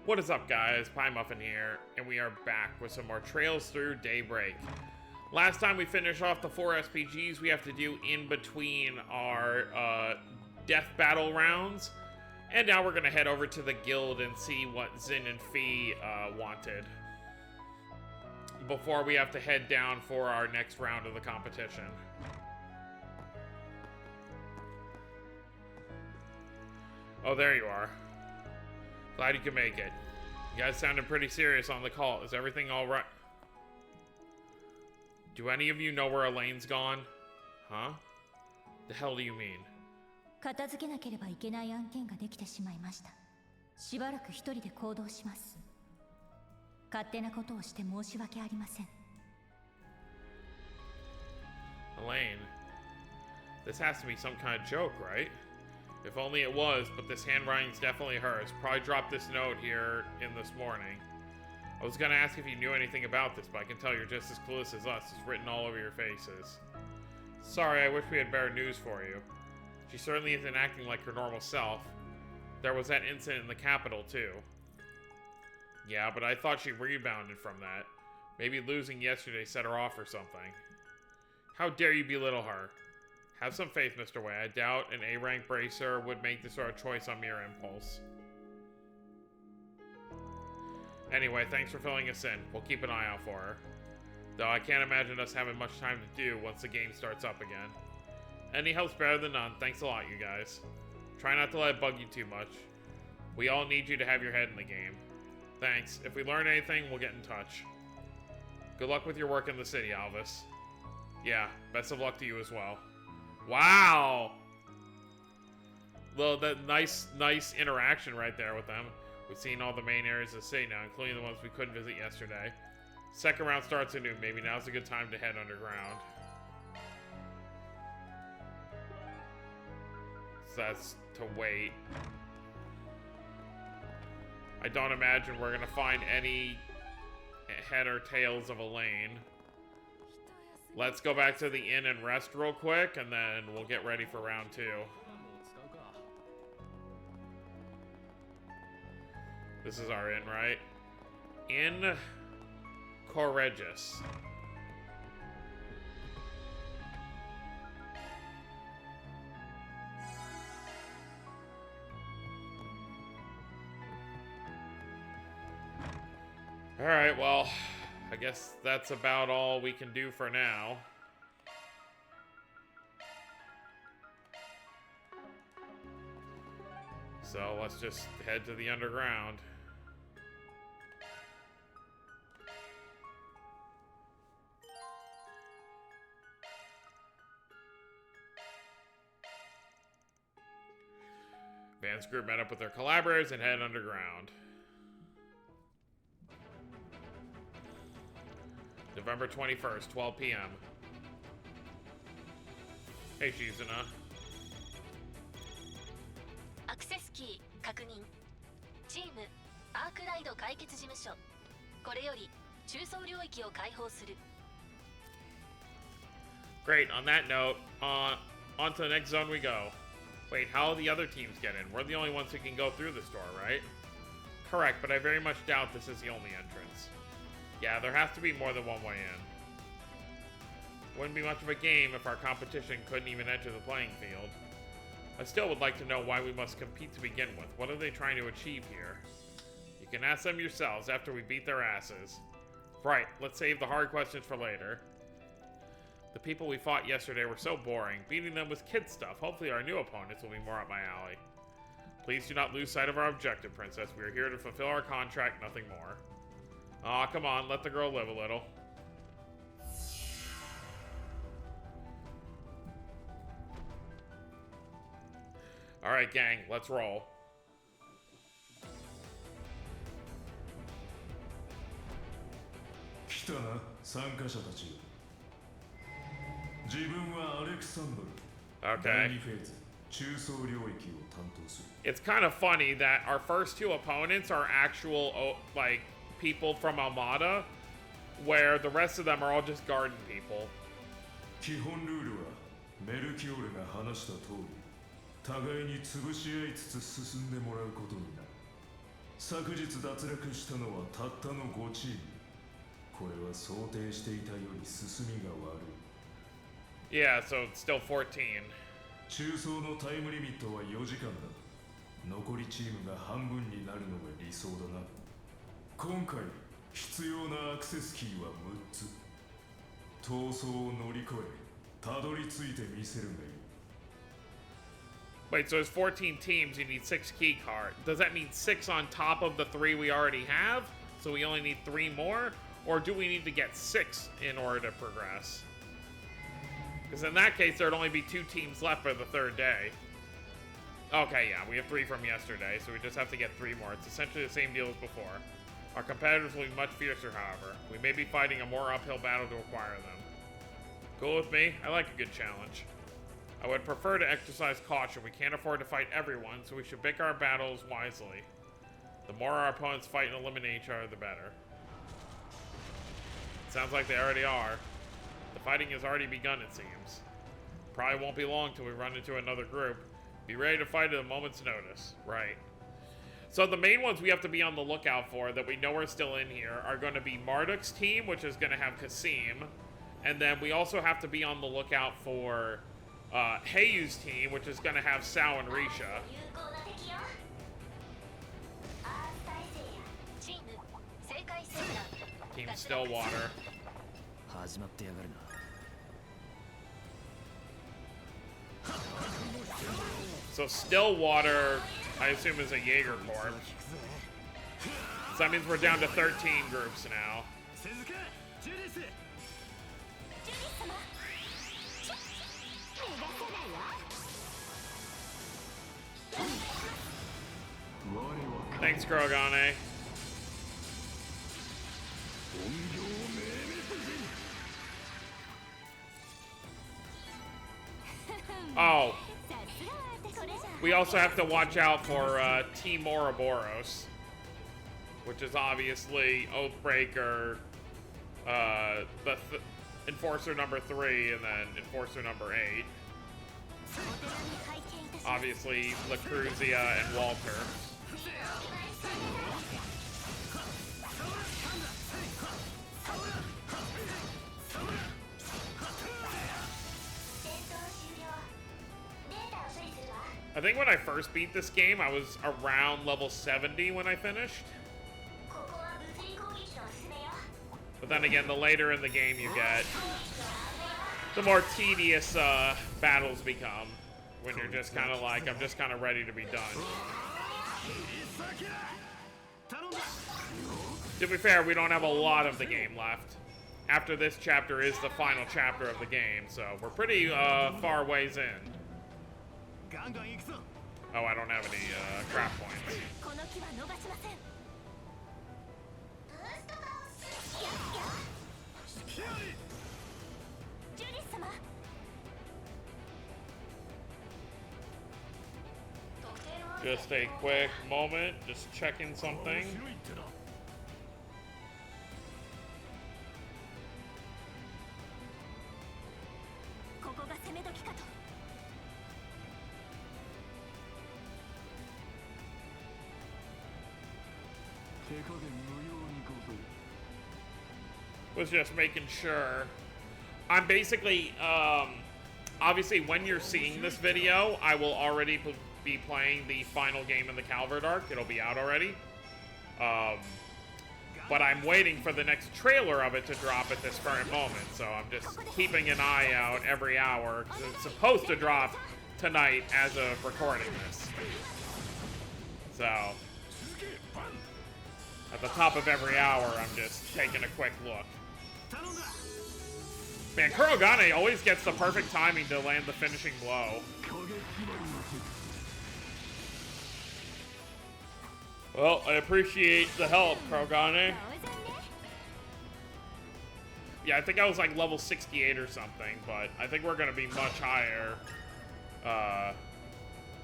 What is up, guys? Pie Muffin here, and we are back with some more Trails Through Daybreak. Last time we finished off the 4 SPGs we have to do in between our death battle rounds, and now we're going to head over to the guild and see what Zin and Fee wanted before we have to head down for our next round of the competition. Oh, there you are. Glad you can make it. You guys sounded pretty serious on the call. Is everything alright? Do any of you know where Elaine's gone? Huh? The hell do you mean? 片付けなければいけない案件ができてしまいました。しばらく一人で行動します。勝手なことをして申し訳ありません。Elaine, this has to be some kind of joke, right? If only it was, but this handwriting's definitely hers. Probably dropped this note here in this morning. I was gonna ask if you knew anything about this, but I can tell you're just as clueless as us. It's written all over your faces. Sorry, I wish we had better news for you. She certainly isn't acting like her normal self. There was that incident in the capital, too. Yeah, but I thought she rebounded from that. Maybe losing yesterday set her off or something. How dare you belittle her? Have some faith, Mr. Wei. I doubt an A-rank bracer would make this sort of choice on mere impulse. Anyway, thanks for filling us in. We'll keep an eye out for her. Though I can't imagine us having much time to do once the game starts up again. Any help's better than none. Thanks a lot, you guys. Try not to let it bug you too much. We all need you to have your head in the game. Thanks. If we learn anything, we'll get in touch. Good luck with your work in the city, Alvis. Yeah, best of luck to you as well. Wow! Well, that nice interaction right there with them. We've seen all the main areas of the city now, including the ones we couldn't visit yesterday. Second round starts anew. Maybe now's a good time to head underground. So that's to wait. I don't imagine we're gonna find any head or tails of Elaine. Let's go back to the inn and rest real quick, and then we'll get ready for round 2. This is our inn, right? Inn Corregis. Alright, well, I guess that's about all we can do for now. So let's just head to the underground. Van's group met up with their collaborators and head underground. November 21st, 12 p.m. Hey, Shizuna. アクセスキー確認。チームアークライド解決事務所。これより中層領域を開放する。Great. On that note, on to the next zone we go. Wait, how will the other teams get in? We're the only ones who can go through this door, right? Correct, but I very much doubt this is the only entrance. Yeah, there has to be more than one way in. Wouldn't be much of a game if our competition couldn't even enter the playing field. I still would like to know why we must compete to begin with. What are they trying to achieve here? You can ask them yourselves after we beat their asses. Right, let's save the hard questions for later. The people we fought yesterday were so boring. Beating them was kid stuff. Hopefully our new opponents will be more up my alley. Please do not lose sight of our objective, Princess. We are here to fulfill our contract, nothing more. Aw, come on, let the girl live a little. Alright, gang, let's roll. Okay. It's kind of funny that our first two opponents are actual, like, people from Almada, where the rest of them are all just garden people. 基本ルールはメルキオールが話した通り互いに潰し合いつつ進んでもらうことになる。昨日脱落したのはたったの5チーム。これは想定していたより進みが悪い。 Yeah, so it's still 14. 中層のタイムリミットは4時間だ。残りチームが半分になるのが理想だな。今回必要なアクセスキーは6つ。闘争を乗り越えたどり着いてみせるがいい。 Wait, so it's 14 teams, you need 6 key cards. Does that mean 6 on top of the 3 we already have? So we only need 3 more? Or do we need to get 6 in order to progress? Because in that case, there'd only be 2 teams left for the 3rd day. Okay, yeah, we have 3 from yesterday, so we just have to get 3 more. It's essentially the same deal as before. Our competitors will be much fiercer, however. We may be fighting a more uphill battle to acquire them. Cool with me? I like a good challenge. I would prefer to exercise caution. We can't afford to fight everyone, so we should pick our battles wisely. The more our opponents fight and eliminate each other, the better. Sounds like they already are. The fighting has already begun, it seems. Probably won't be long till we run into another group. Be ready to fight at a moment's notice. Right. So the main ones we have to be on the lookout for that we know are still in here are going to be Marduk's team, which is going to have Kasim. And then we also have to be on the lookout for Heiyu's team, which is going to have Sao and Risha. Team Stillwater. So Stillwater, I assume, is a Jaeger Corps. So that means we're down to 13 groups now. Thanks, Kurogane. Oh. We also have to watch out for Team Ouroboros, which is obviously Oathbreaker, the Enforcer number 3, and then Enforcer number 8. Obviously, Lacruzia and Walter. I think when I first beat this game, I was around level 70 when I finished. But then again, the later in the game you get, the more tedious battles become. When you're just kind of like, I'm just kind of ready to be done. To be fair, we don't have a lot of the game left. After this chapter is the final chapter of the game, so we're pretty far ways in. Oh, I don't have any craft points. Just a quick moment, just checking something. Was just making sure. I'm basically, obviously when you're seeing this video, I will already be playing the final game in the Calvert arc. It'll be out already. But I'm waiting for the next trailer of it to drop at this current moment. So I'm just keeping an eye out every hour, because it's supposed to drop tonight as of recording this. So at the top of every hour, I'm just taking a quick look. Man, Kurogane always gets the perfect timing to land the finishing blow. Well, I appreciate the help, Kurogane. Yeah, I think I was like level 68 or something, but I think we're gonna be much higher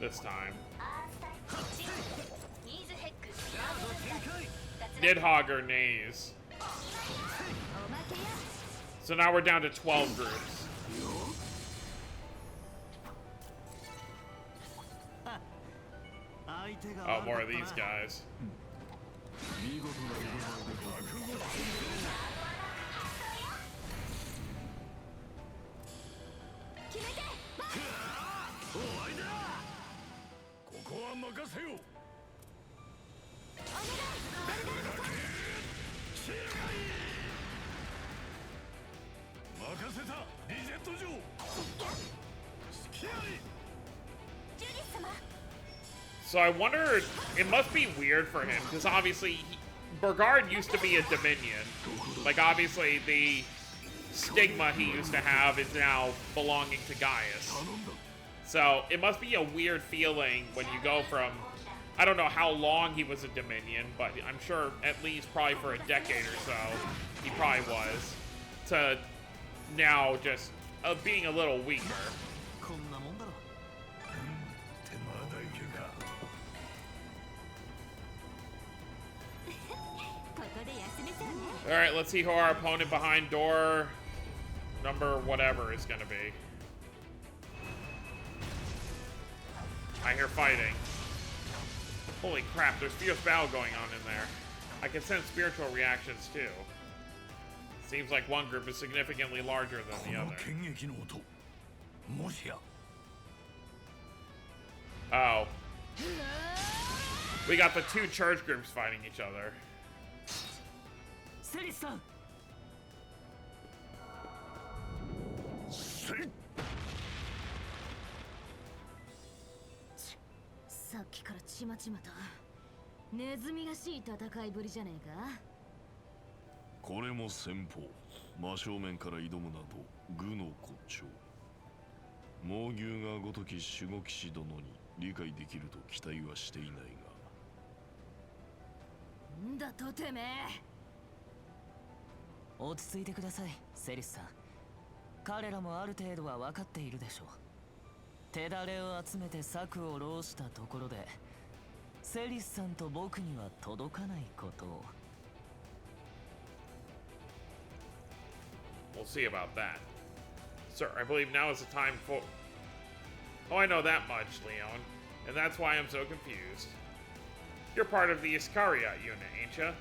this time. Nidhogg or Naze. So now we're down to 12 groups. Oh, more of these guys. 見事な腕前で覚悟して決めて終わりだ。ここは任せよ。任せた。リゼット上。スキアリ。 ジュリス様 So I wonder, it must be weird for him, because obviously, Burgard used to be a Dominion. Like, obviously, the stigma he used to have is now belonging to Gaius. So, it must be a weird feeling when you go from, I don't know how long he was a Dominion, but I'm sure at least probably for a decade or so, he probably was, to now just being a little weaker. こんなもんだろ。手間だいけか。ここで休めそうね Alright, let's see who our opponent behind door number whatever is gonna be. I hear fighting. Holy crap, there's fierce battle going on in there. I can sense spiritual reactions too. Seems like one group is significantly larger than the この other. 剣撃の音。もしや。 Oh. We got the two church groups fighting each other. セリスさん。せい。さっきからちまちまとネズミらしい戦いぶりじゃねえかこれも戦法。真正面から挑むなど愚の骨頂。猛牛がごとき守護騎士殿に理解できると期待はしていないが。んだとてめえ落ち着いてください、セリスさん。彼らもある程度は分かっているでしょう。手だれを集めて策を浪したところで、セリスさんと僕には届かないことを。We'll see about that. Sir, I believe now is the time for... Oh, I know that much, Leon. And that's why I'm so confused. You're part of the Iscariot unit, ain't ya?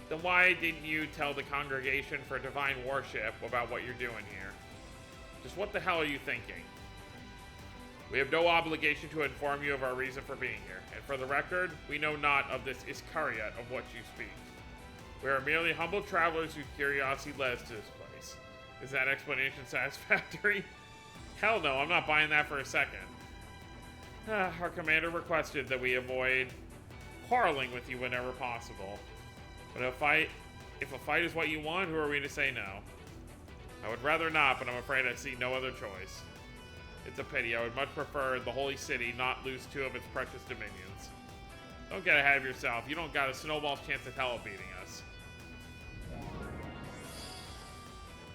Then why didn't you tell the Congregation for Divine Worship about what you're doing here? Just what the hell are you thinking? We have no obligation to inform you of our reason for being here. And for the record, we know not of this Iscariot of what you speak. We are merely humble travelers whose curiosity led us to this place. Is that explanation satisfactory? Hell no, I'm not buying that for a second. Our commander requested that we avoid quarreling with you whenever possible. But if a fight is what you want, who are we to say no? I would rather not, but I'm afraid I see no other choice. It's a pity. I would much prefer the Holy City not lose two of its precious dominions. Don't get ahead of yourself. You don't got a snowball's chance in hell of beating us.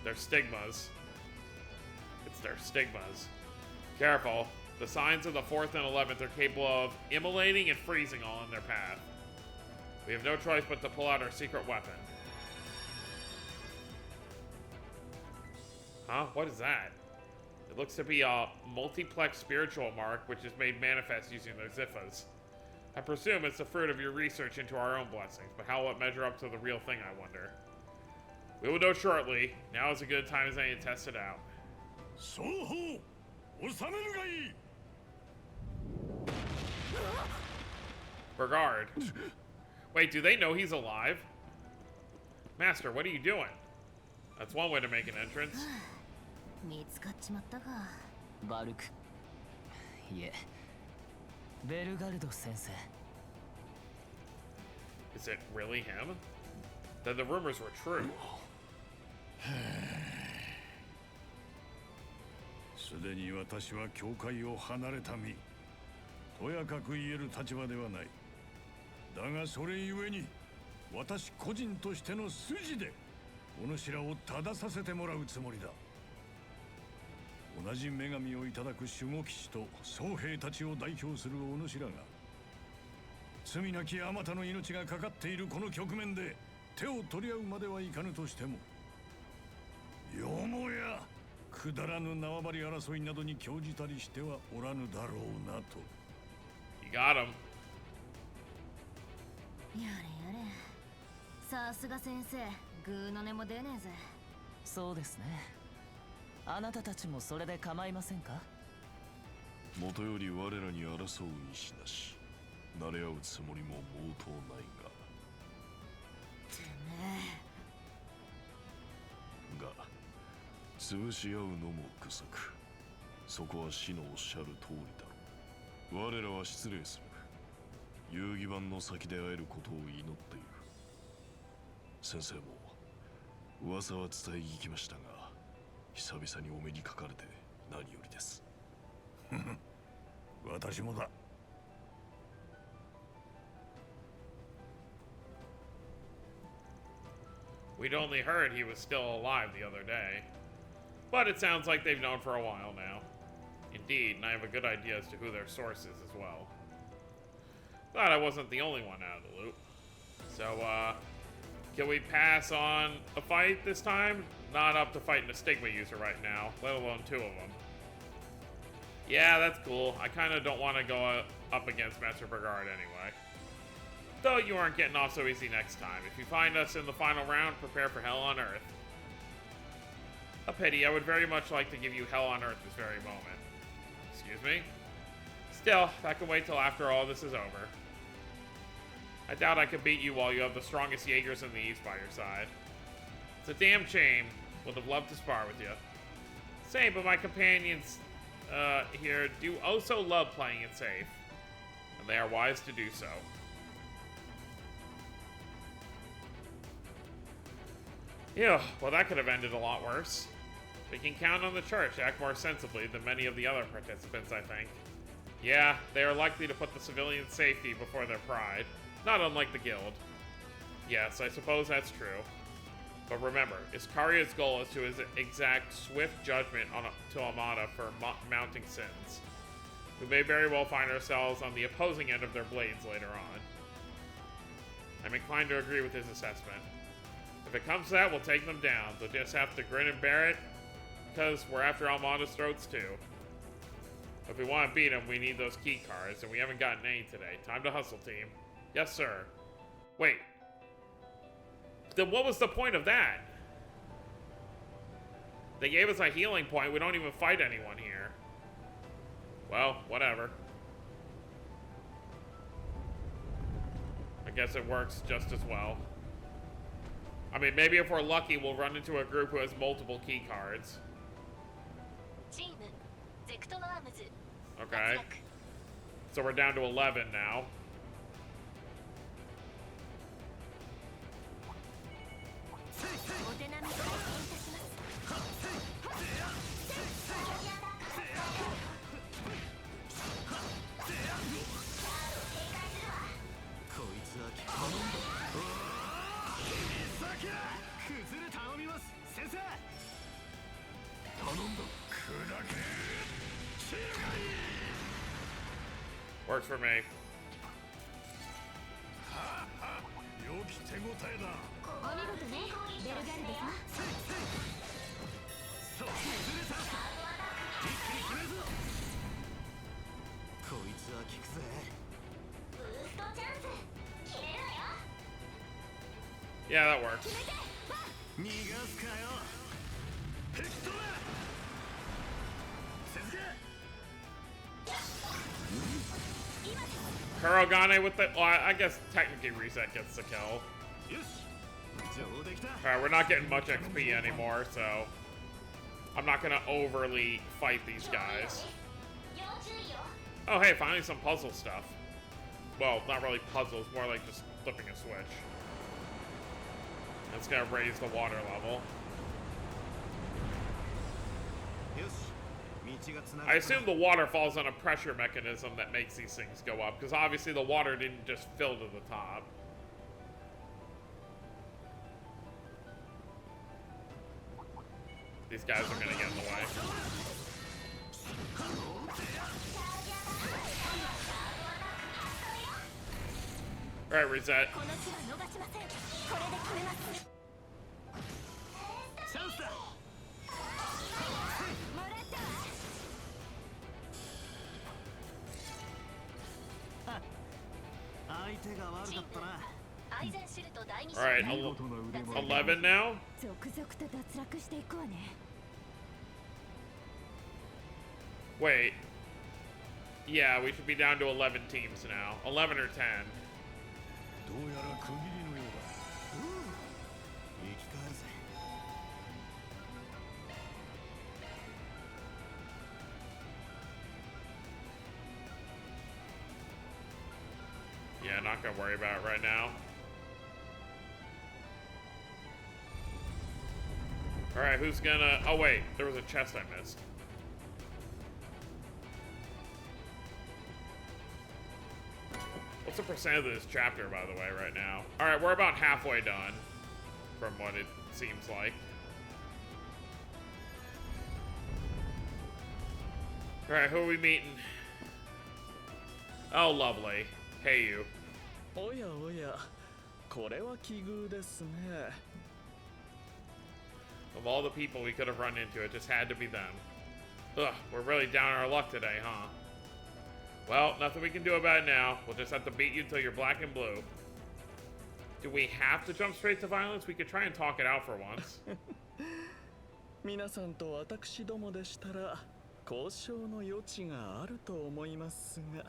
They're stigmas. It's their stigmas. Careful. The signs of the 4th and 11th are capable of immolating and freezing all in their path. We have no choice but to pull out our secret weapon. Huh? What is that? It looks to be a multiplex spiritual mark, which is made manifest using their Ziffas. I presume it's the fruit of your research into our own blessings, but how will it measure up to the real thing, I wonder? We will know shortly. Now is a good time as any to test it out. Burgard. Wait, do they know he's alive? Master, what are you doing? That's one way to make an entrance. 見つかっちまったかバルク。いえ、ベルガルド先生。Is it really him? Then the rumors were true. すでに私は教会を離れた身。とやかく言える立場ではない。だがそれゆえに、私個人としての筋で、お主らを正させてもらうつもりだ。同じ女神をいただく守護騎士と僧兵たちを代表するお主らが、罪なきあまたの命がかかっているこの局面で手を取り合うまではいかぬとしても、よもやくだらぬ縄張り争いなどに興じたりしてはおらぬだろうなと。You got him. やれやれさすが先生、グーの音も出ねえぜ。そうですね。あなたたちもそれで構いませんか？もとより我らに争う意志なし、慣れ合うつもりも毛頭ないが。てめが潰し合うのも愚策。そこは死のおっしゃる通りだろう。我らは失礼する。遊戯版の先で会えることを祈っている。先生も噂は伝え聞きましたが、久々にお目にかかれて何よりです。私もだ。We'd only heard he was still alive the other day, but it sounds like they've known for a while now. Indeed, and I have a good idea as to who their source is as well. Glad I wasn't the only one out of the loop. So, can we pass on a fight this time? Not up to fighting a Stigma user right now, let alone two of them. Yeah, that's cool. I kind of don't want to go up against Master Brigard anyway. Though you aren't getting off so easy next time. If you find us in the final round, prepare for hell on earth. A pity. I would very much like to give you hell on earth this very moment. Excuse me? Still, that can wait till after all this is over. I doubt I could beat you while you have the strongest Jaegers in the East by your side. It's a damn shame. Would have loved to spar with you. Same, but my companions here do also love playing it safe. And they are wise to do so. Yeah, well that could have ended a lot worse. We can count on the church to act more sensibly than many of the other participants, I think. Yeah, they are likely to put the civilian safety before their pride, not unlike the guild. Yes, I suppose that's true. But remember, Iscaria's goal is to exact swift judgment to Amada for mounting sins. We may very well find ourselves on the opposing end of their blades later on. I'm inclined to agree with his assessment. If it comes to that, we'll take them down. They'll just have to grin and bear it, because we're after Almada's throats too. If we want to beat them, we need those key cards, and we haven't gotten any today. Time to hustle, team. Yes, sir. Wait. Then what was the point of that? They gave us a healing point. We don't even fight anyone here. Well, whatever. I guess it works just as well. I mean, maybe if we're lucky, we'll run into a group who has multiple key cards. Okay. So we're down to 11 now. Works for me. Yeah, that works. Kurogane with the... Well, I guess technically Reset gets the kill. Alright, we're not getting much XP anymore, so... I'm not gonna overly fight these guys. Oh, hey, finally some puzzle stuff. Well, not really puzzles, more like just flipping a switch. That's gonna raise the water level. I assume the water falls on a pressure mechanism that makes these things go up, because obviously the water didn't just fill to the top. These guys are gonna get in the way. Alright, reset. アイゼンシュルト第2 All right, 小隊を 11 now. 続々と脱落していくわね。 Wait. Yeah, we should be down to 11 teams now. 11 or 10. どうやら区切りのようだ。生き返るぜ。Yeah, not gonna worry about it right now. Alright, who's gonna... Oh wait, there was a chest I missed. What's the percent of this chapter, by the way, right now? Alright, we're about halfway done, from what it seems like. Alright, who are we meeting? Oh, lovely. Hey, you. おやおや、これは奇遇ですね。 Of all the people we could have run into, it just had to be them. Ugh, we're really down on our luck today, huh? Well, nothing we can do about it now. We'll just have to beat you until you're black and blue. Do we have to jump straight to violence? We could try and talk it out for once. 皆さんと私どもでしたら交渉の余地があると思いますが、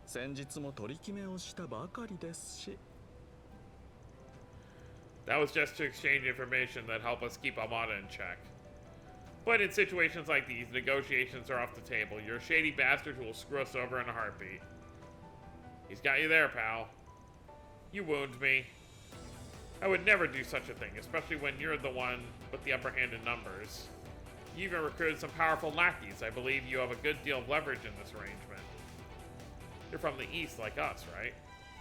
先日も取り決めをしたばかりですし。 That was just to exchange information that help us keep Armada in check. But in situations like these, negotiations are off the table. You're a shady bastard who will screw us over in a heartbeat. He's got you there, pal. You wound me. I would never do such a thing, especially when you're the one with the upper hand in numbers. You even recruited some powerful lackeys. I believe you have a good deal of leverage in this arrangement. You're from the east like us, right?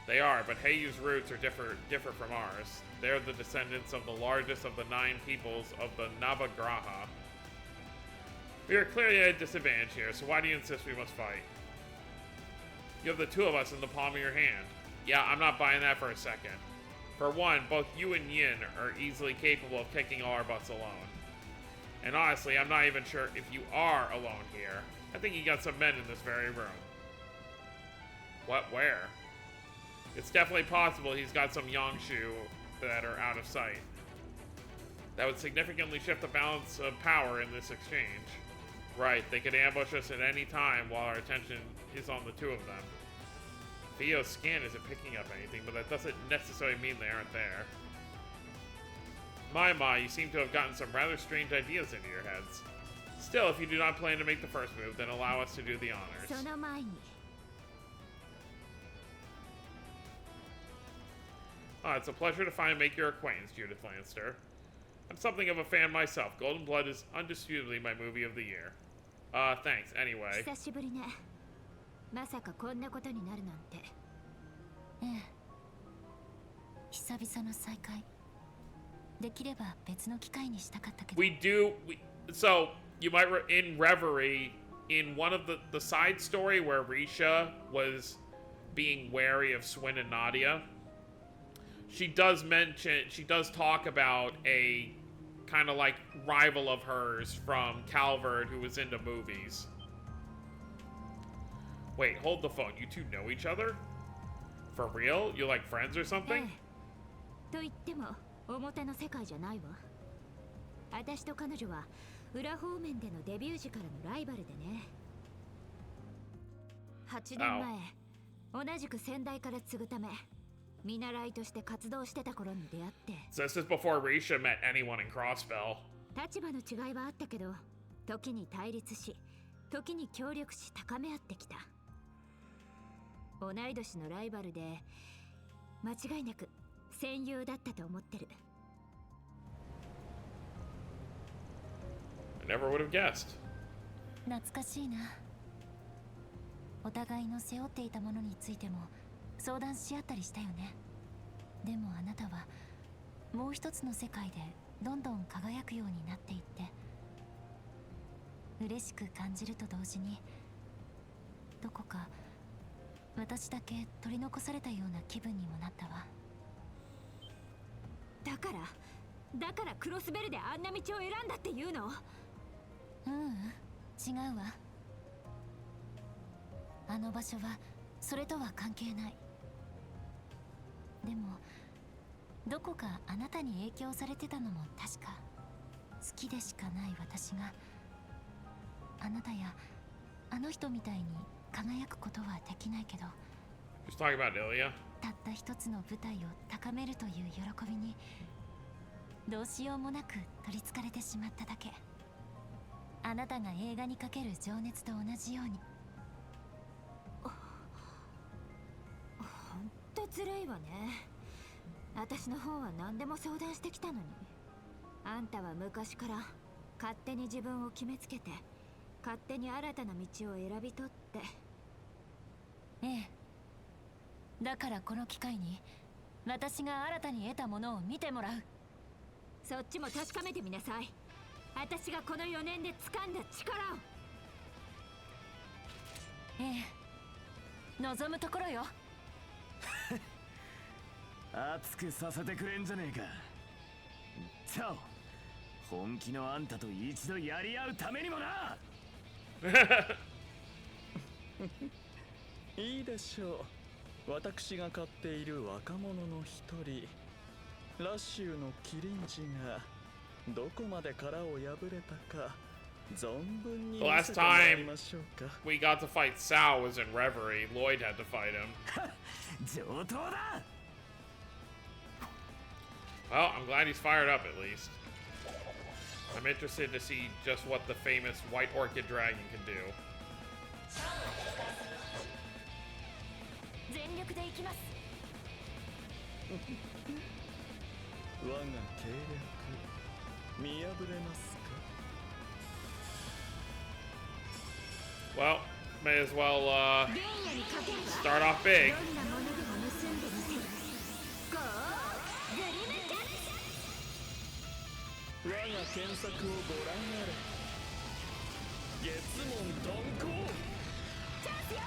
They are, but Heiyu's roots are differ from ours. They're the descendants of the largest of the 9 peoples of the Navagraha. We are clearly at a disadvantage here, so why do you insist we must fight? You have the 2 of us in the palm of your hand. Yeah, I'm not buying that for a second. For one, both you and Yin are easily capable of kicking all our butts alone. And honestly, I'm not even sure if you are alone here. I think you got some men in this very room. What, where? It's definitely possible he's got some Yangshu that are out of sight. That would significantly shift the balance of power in this exchange. Right, they could ambush us at any time while our attention is on the 2 of them. Theo's scan isn't picking up anything, but that doesn't necessarily mean they aren't there. My, you seem to have gotten some rather strange ideas into your heads. Still, if you do not plan to make the first move, then allow us to do the honors. その前に It's a pleasure to finally make your acquaintance, Judith Lannister. I'm something of a fan myself. Golden Blood is undisputedly my movie of the year. Thanks, anyway. 久しぶりね。まさかこんなことになるなんて。ええ。久々の再会。できれば別の機会にしたかったけど。So, you might, in Reverie, in one of the side story where Risha was being wary of Swin and Nadia, she does talk about a kind of like rival of hers from Calvert who was into movies. Wait, hold the phone. You 2 know each other? For real? You like friends or something? と言っても表の世界じゃないわ。私と彼女は裏方面でのデビュー時からのライバルでね。8年前、同じく先代から継ぐため。 見習いとして活動してた頃に出会って。So this is before Risha met anyone in Crossbell. 立場の違いはあったけど、時に対立し、時に協力し高め合ってきた。同い年のライバルで、間違いなく戦友だったと思ってる。I never would have guessed. 懐かしいな。お互いの背負っていたものについても。 相談し合ったりしたよね。でもあなたはもう一つの世界でどんどん輝くようになっていって嬉しく感じると同時にどこか私だけ取り残されたような気分にもなったわ。だからクロスベルであんな道を選んだっていうの？違うわ。あの場所はそれとは関係ない。でもどこかあなたに影響されてたのも確か。好きでしかない私があなたやあの人みたいに輝くことはできないけど、 Who's talking about Ilya? たった一つの舞台を高めるという喜びにどうしようもなく取りつかれてしまっただけ。あなたが映画にかける情熱と同じように。ほんとずるいわね。私の方は何でも相談してきたのに、あんたは昔から勝手に自分を決めつけて勝手に新たな道を選び取って。ええ、だからこの機会に私が新たに得たものを見てもらう。そっちも確かめてみなさい。私がこの4年で掴んだ力を。ええ、望むところよ。熱くさせてくれんじゃねえか。そう本気のあんたと一度やり合うためにもな。いいでしょう。私が飼っている若者の一人、ラッシュのキリンジがどこまで殻を破れたか存分に The 見 last せてもらい time ましょうか。 we got to fight Sal was in Reverie. Lloyd had to fight him. 上等だ。 Well, I'm glad he's fired up at least. I'm interested to see just what the famous White Orchid Dragon can do. 全力で行きます。我が計略見破れますか。 Well, may as well start off big. どんなものでも盗んでみせる。ゴーグリムキャッチ。我が検索をご覧あれ。月門鈍行。 チャンスよ。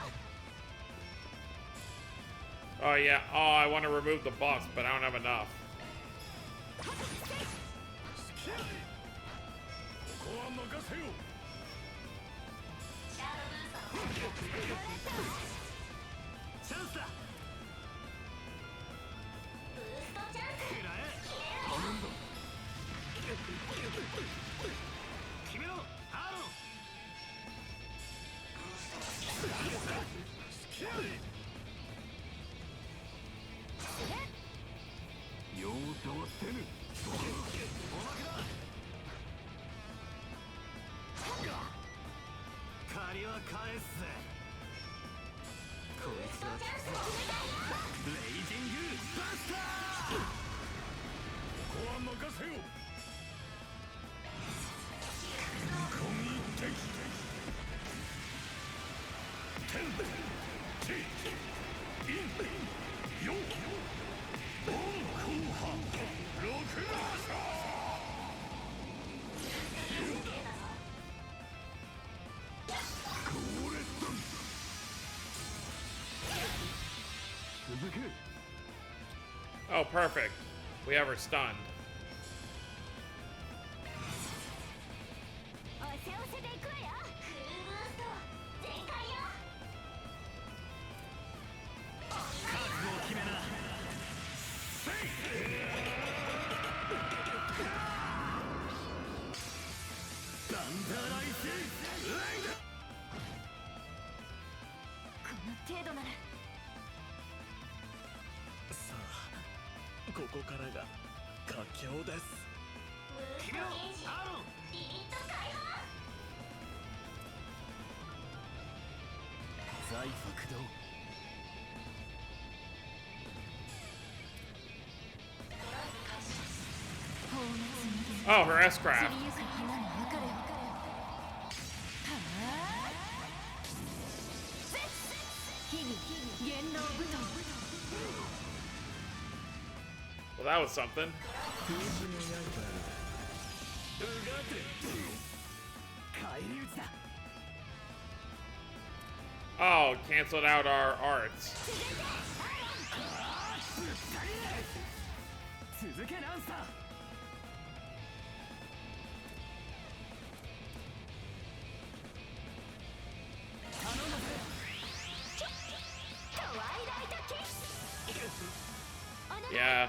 Oh yeah, oh I want to remove the buffs, but I don't have enough. ここは任せよ。チャンスだ。ブーストチャンス。決めろハロー。容赦はせぬ。おまけだ。借りは返すぜ。こいつはレイジングバスター。ここは任せよ。Oh, perfect. We have her stunned. おせおせでいくわよ。フルブースト全開よ。 この程度なら。さあ、ここからが佳境です。ブーストゲージリミット解放。財帛堂。 Oh, her S-Craft. 散りゆく花の別れを。秘技元老舞踏。 Well, that was something. 封じの刃。返り討ちだ。 Oh, canceled out our arts. 続けランサー。 トワイライトキッス。あな Yeah.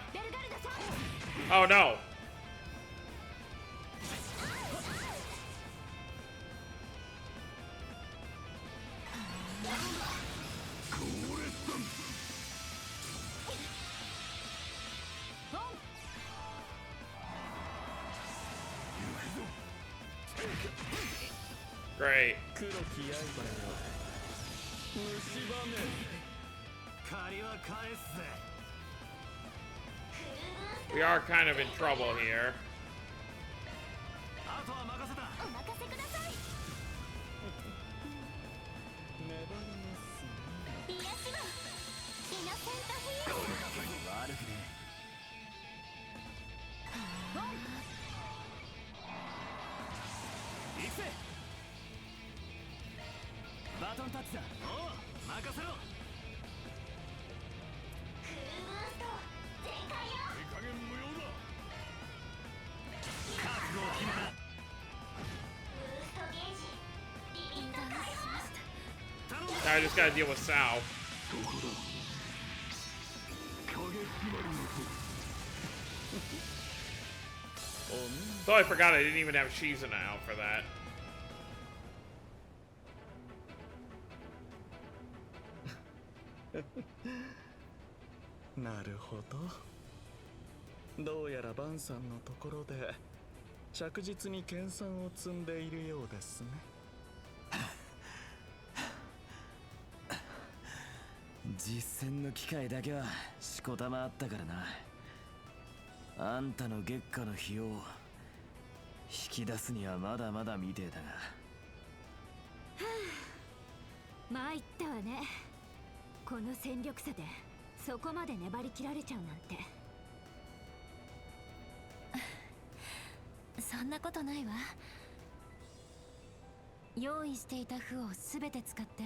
Oh no. Great. We are kind of in trouble here. Now I just gotta deal with Sao. So I forgot I didn't even have Shizuna out for that.なるほど。どうやらバンさんのところで着実に研鑽を積んでいるようですね。実戦の機会だけはしこたまあったからな。あんたの月下の費用を引き出すにはまだまだ未定だが。参ったわね。この戦力差でそこまで粘り切られちゃうなんて。そんなことないわ。用意していた符を全て使って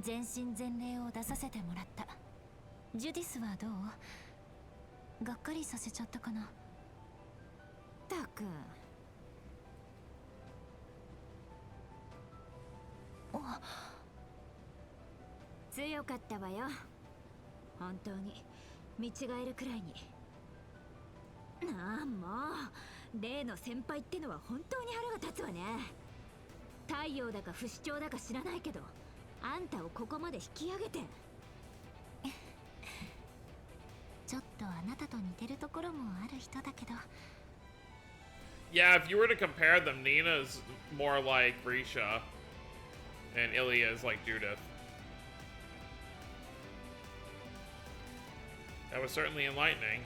全身全霊を出させてもらった。ジュディスはどう？がっかりさせちゃったかな。たくん。強かったわよ。本当に見違えるくらいに。ああもう例の先輩ってのは本当に腹が立つわね。太陽だか不死鳥だか知らないけど、あんたをここまで引き上げて。ちょっとあなたと似てるところもある人だけど。Yeah, if you were to compare them, Nina's more like Grisha, and Ilya is like Judith. That was certainly enlightening.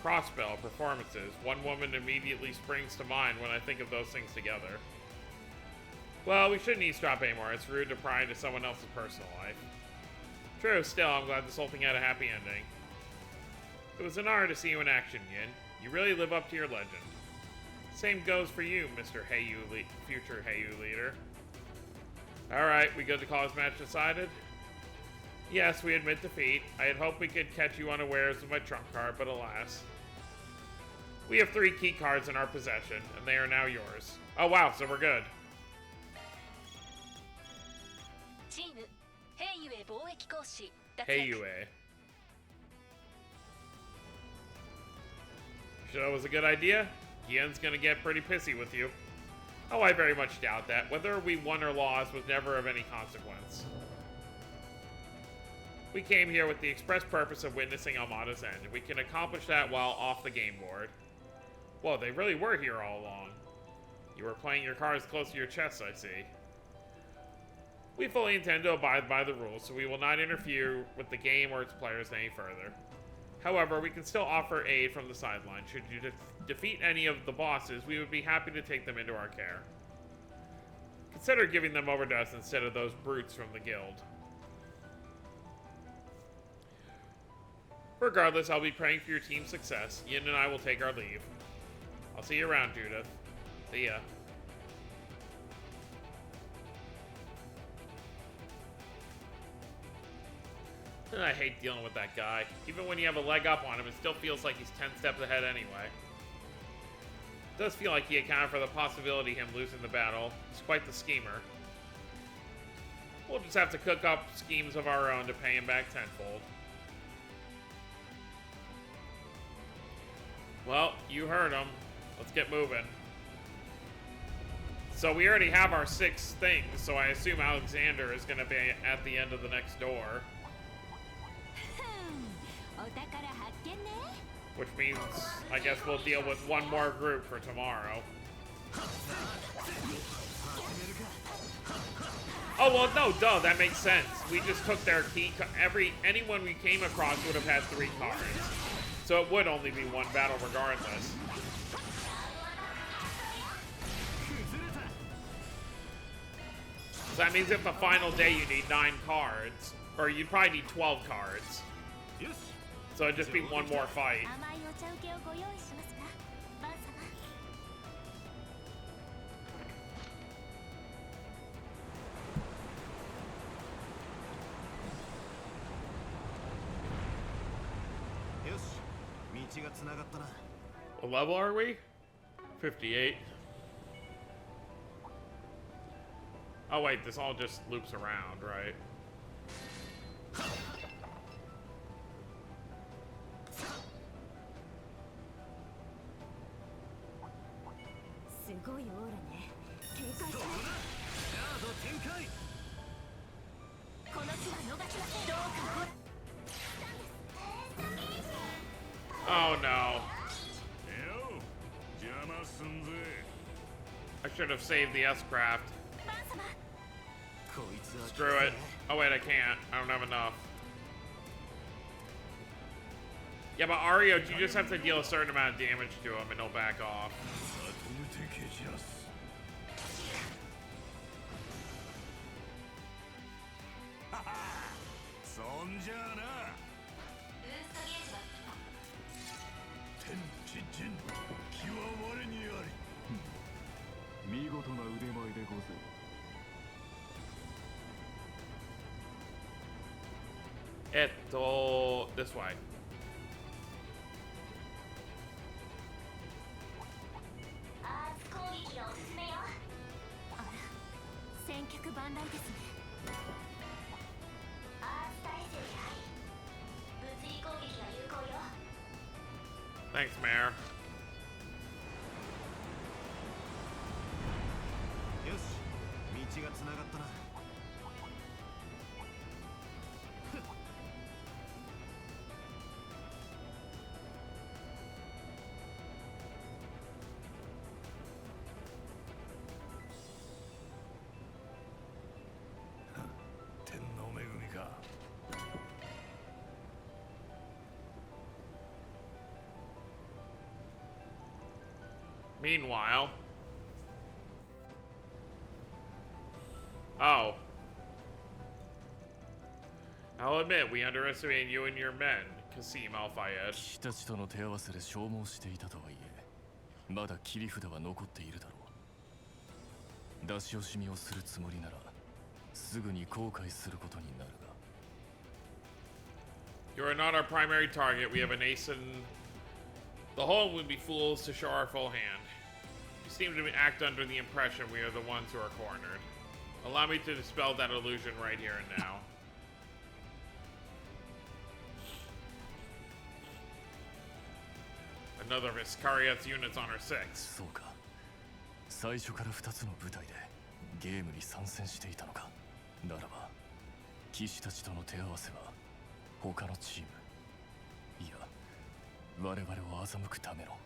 Crossbell, performances. One woman immediately springs to mind when I think of those things together. Well, we shouldn't eavesdrop anymore. It's rude to pry into someone else's personal life. True, still, I'm glad this whole thing had a happy ending. It was an honor to see you in action, Yin. You really live up to your legend. Same goes for you, Mr. future Heiyu leader. Alright, we good to call this match decided? Yes, we admit defeat. I had hoped we could catch you unawares with my trump card, but alas. We have 3 key cards in our possession, and they are now yours. Oh wow, so we're good. チームヘイユエ貿易講師脱落。 Heiyu. Sure that was a good idea? Yen's gonna get pretty pissy with you. Oh, I very much doubt that. Whether we won or lost was never of any consequence. We came here with the express purpose of witnessing Almada's end. We can accomplish that while off the game board. Whoa, they really were here all along. You were playing your cards close to your chest, I see. We fully intend to abide by the rules, so we will not interfere with the game or its players any further. However, we can still offer aid from the sideline. Should you defeat any of the bosses, we would be happy to take them into our care. Consider giving them over to us instead of those brutes from the guild. Regardless, I'll be praying for your team's success. Yin and I will take our leave. I'll see you around, Judith. See ya. And I hate dealing with that guy. Even when you have a leg up on him, it still feels like he's 10 steps ahead anyway. It does feel like he accounted for the possibility of him losing the battle. He's quite the schemer. We'll just have to cook up schemes of our own to pay him back tenfold. Well, you heard him. Let's get moving. So we already have our 6 things, so I assume Alexander is going to be at the end of the next door. Which means, I guess we'll deal with one more group for tomorrow. Oh, well, no, duh, that makes sense. We just took their key. Anyone we came across would have had 3 cards. So it would only be 1 battle regardless. So that means if the final day you need 9 cards, or you'd probably need 12 cards. So it'd just be 1 more fight. What level are we? 58. Oh wait, this all just loops around, right? Oh no. I should have saved the S-Craft. Screw it. Oh wait, I can't. I don't have enough. Yeah, but Ario, you just have to deal a certain amount of damage to him and he'll back off. This way. Thanks, Mayor. Meanwhile... Oh. I'll admit, we underestimated you and your men, Qasim Al-Fayed. 騎士たちとの手合わせで消耗していたとはいえ、まだ切り札は残っているだろう。出し惜しみをするつもりなら、すぐに後悔することになるが。You are not our primary target. We have an ace in the hole. Would be fools to show our full hand. You seem to act under the impression we are the ones who are cornered. Allow me to dispel that illusion right here and now. Another of Iscariot's units on our 6. そうか。最初から2つの部隊でゲームに参戦していたのか。ならば、騎士たちとの手合わせは他のチーム、いや、我々を欺くための。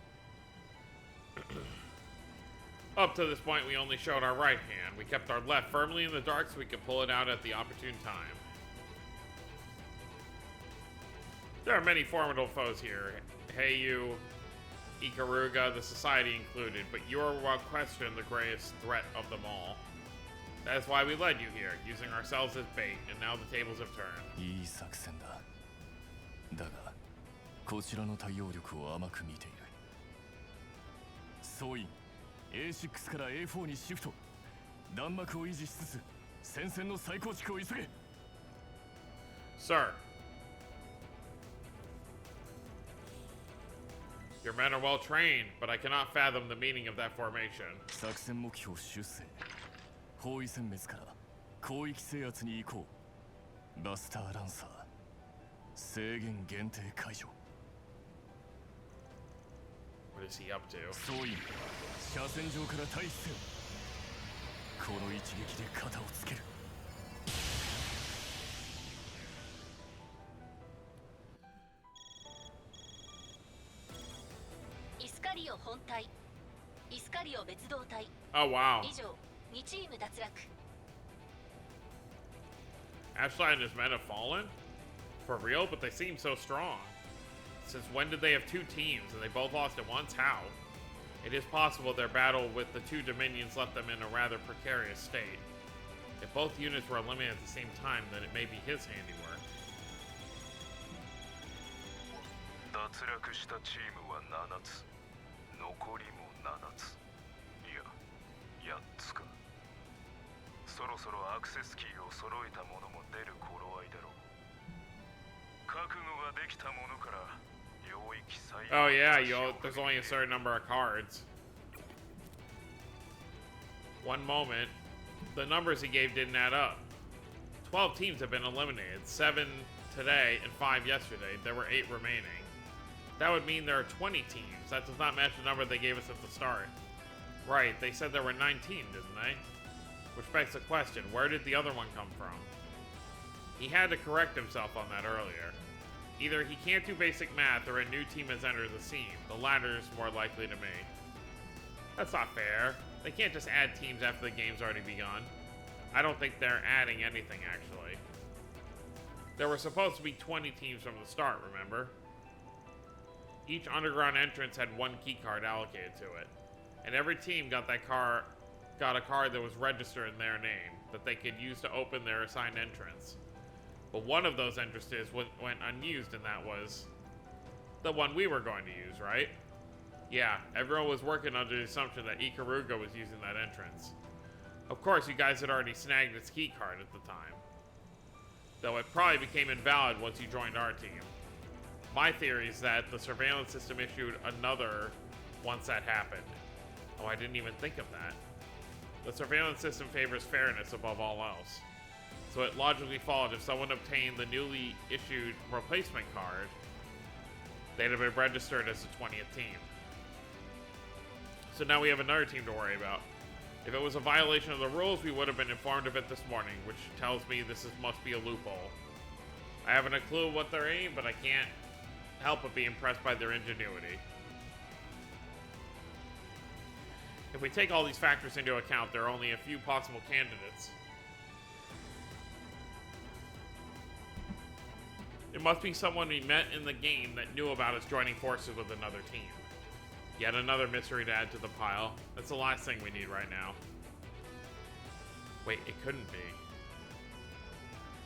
Up to this point, we only showed our right hand. We kept our left firmly in the dark so we could pull it out at the opportune time. There are many formidable foes here. Heiyu, Ikaruga, the Society included, but you are without question the greatest threat of them all. That is why we led you here, using ourselves as bait, and now the tables have turned. いい作戦だ。だが、こちらの対応力を甘く見ている。総員、A6 から A4 にシフト。弾幕を維持しつつ、戦線の再構築を急げ。Sir. Your men are well trained, but I cannot fathom the meaning of that formation. 作戦目標修正。包囲殲滅から広域制圧に移行。バスターランサー。制限限定解除。What is he up to? そういう車線上から退避せよ。この一撃で肩をつける。イスカリオ本隊、イスカリオ別動隊。 Oh wow. 以上、2チーム脱落。 Ashline and his men have fallen? For real? But they seem so strong. Since when did they have two teams and they both lost at once? How? It is possible their battle with the two dominions left them in a rather precarious state. If both units were eliminated at the same time, then it may be his handiwork. 脱落したチームは7つ、残りも7つ、いや8つか。そろそろアクセスキーを揃えた者も出る頃合いだろう。覚悟ができた者から領域最後。 Oh yeah, there's only a certain number of cards. One moment, the numbers he gave didn't add up. 12 teams have been eliminated, 7 today and 5 yesterday. There were 8 remaining. That would mean there are 20 teams. That does not match the number they gave us at the start. Right, they said there were 19, didn't they? Which begs the question, where did the other one come from? He had to correct himself on that earlier. Either he can't do basic math or a new team has entered the scene. The latter is more likely to me. That's not fair. They can't just add teams after the game's already begun. I don't think they're adding anything, actually. There were supposed to be 20 teams from the start, remember? Each underground entrance had one keycard allocated to it. And every team got a card that was registered in their name that they could use to open their assigned entrance. But one of those entrances went unused, and that was the one we were going to use, right? Yeah, everyone was working under the assumption that Ikaruga was using that entrance. Of course, you guys had already snagged its keycard at the time. Though it probably became invalid once you joined our team. My theory is that the surveillance system issued another once that happened. Oh, I didn't even think of that. The surveillance system favors fairness above all else. So it logically followed if someone obtained the newly issued replacement card, they'd have been registered as the 20th team. So now we have another team to worry about. If it was a violation of the rules, we would have been informed of it this morning, which tells me this must be a loophole. I haven't a clue what they're aiming, but I can't help but be impressed by their ingenuity. If we take all these factors into account, there are only a few possible candidates. It must be someone we met in the game that knew about us joining forces with another team. Yet another mystery to add to the pile. That's the last thing we need right now. Wait, it couldn't be.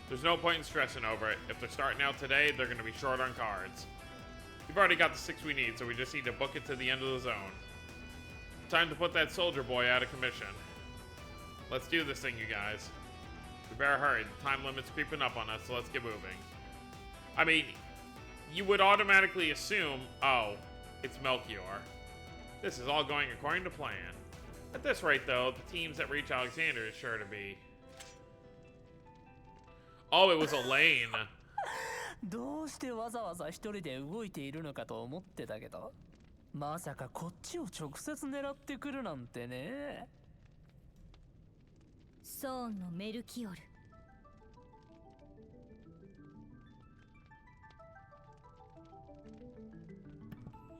There's no point in stressing over it. If they're starting out today, they're going to be short on cards. We've already got the 6 we need, so we just need to book it to the end of the zone. Time to put that soldier boy out of commission. Let's do this thing, you guys. We better hurry. The time limit's creeping up on us, so let's get moving. I mean, you would automatically assume, oh, it's Melchior. This is all going according to plan. At this rate, though, the teams that reach Alexander is sure to be... Oh, it was Elaine. どうしてわざわざ一人で動いているのかと思ってたけど、まさかこっちを直接狙ってくるなんてね。ソーンのメルキオル。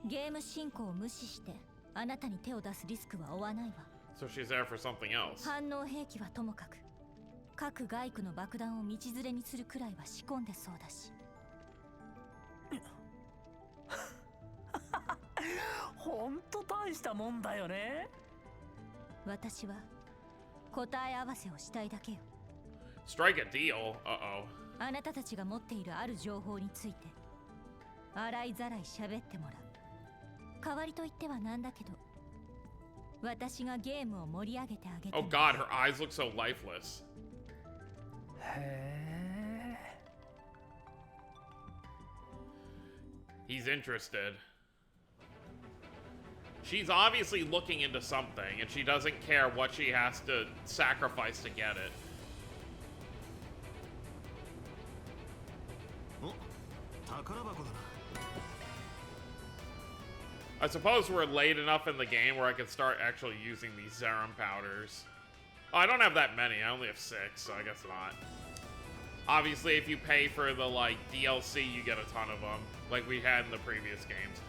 ゲーム進行を無視してあなたに手を出すリスクは負わないわ。 So she's there for something else. 反応兵器はともかく、各外区の爆弾を道連れにするくらいは仕込んでそうだし。ほんと大したもんだよね。私は答え合わせをしたいだけよ。 Strike a deal. Uh-oh. あなたたちが持っているある情報について洗いざらい喋ってもらう。代わりと言ってはなんだけど、私がゲームを盛り上げてあげて。 Oh god, her eyes look so lifeless. へえ。 He's interested. She's obviously looking into something, and she doesn't care what she has to sacrifice to get it. お、宝箱だな。I suppose we're late enough in the game where I can start actually using these Zerum powders. Oh, I don't have that many. I only have 6, so I guess not. Obviously, if you pay for the, like, DLC, you get a ton of them, like we had in the previous games.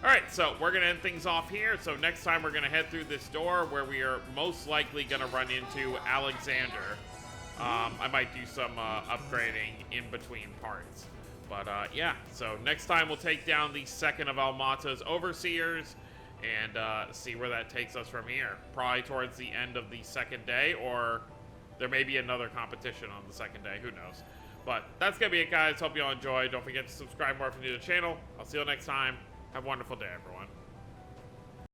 Alright, so we're going to end things off here. So next time we're going to head through this door where we are most likely going to run into Alexander. I might do some upgrading in between parts. But yeah, so next time we'll take down the second of Almata's Overseers and see where that takes us from here. Probably towards the end of the second day, or there may be another competition on the second day, who knows. But that's going to be it, guys. Hope you all enjoyed. Don't forget to subscribe more if you're new to the channel. I'll see you next time. Have a wonderful day, everyone.